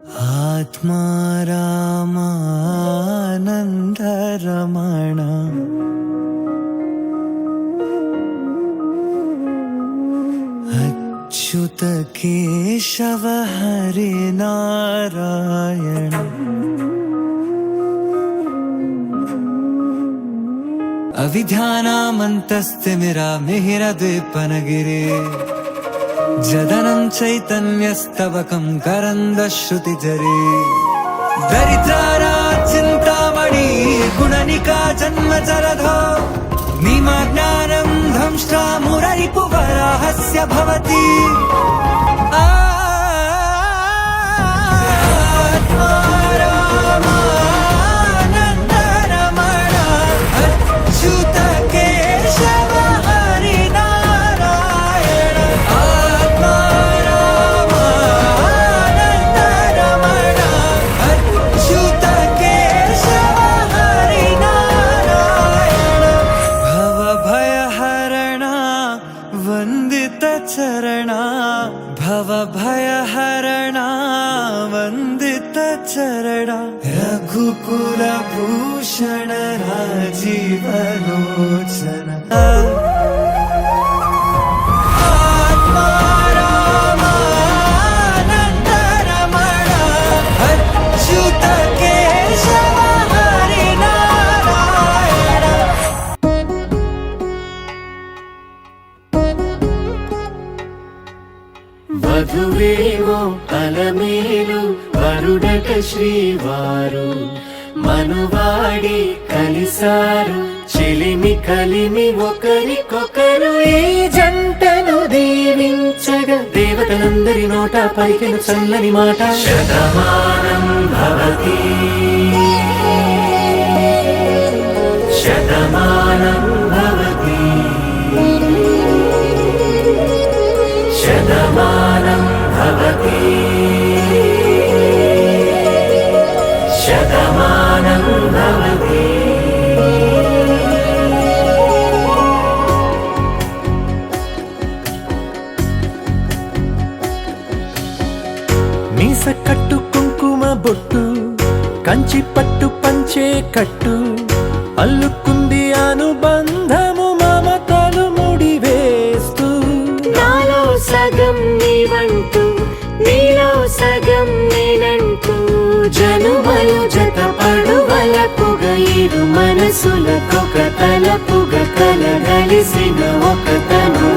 ఆత్మారామానందరమణ అచ్యుత కేశవ హరి నారాయణ అవిద్యానామంతస్తిమిరమిహిరద్విపనగిరే జదనం చైతన్యస్తవకం కరందశ్రుతిజరే దరిద్రారా చింతామణి గుణనికా జన్మజలధో నిమజ్ఞానం ధ్వంష్టా మురరిపువరాహస్య భవతి చరణా భవ భయహరణా వందిత చరణా రఘుకుల భూషణ రాజీవలోచన వధువేమో అలమేలు వరుడట శ్రీవారు మనువాడి కలిసారు చిలిమి కలిమి ఒకరికొకరు ఈ జంటను దీవించగా దేవతలందరి నోట పలికిన చల్లని మాట శతమానం భవతి శతమానం భవతి శతమానం భవతి శతమానం భవతి మీస కట్టు కుంకుమ బొట్టు కంచి పట్టు పంచే కట్టు అల్లుకుంది అనుబంధము మమతలు ముడివేస్తూ నాలో సగం నీవంటూ నీలో సగం నేనంటూ జనుమలు జతపడు వలపుగ ఇరు మనసులకొక తలపుగ కలగలిసిన ఒక తను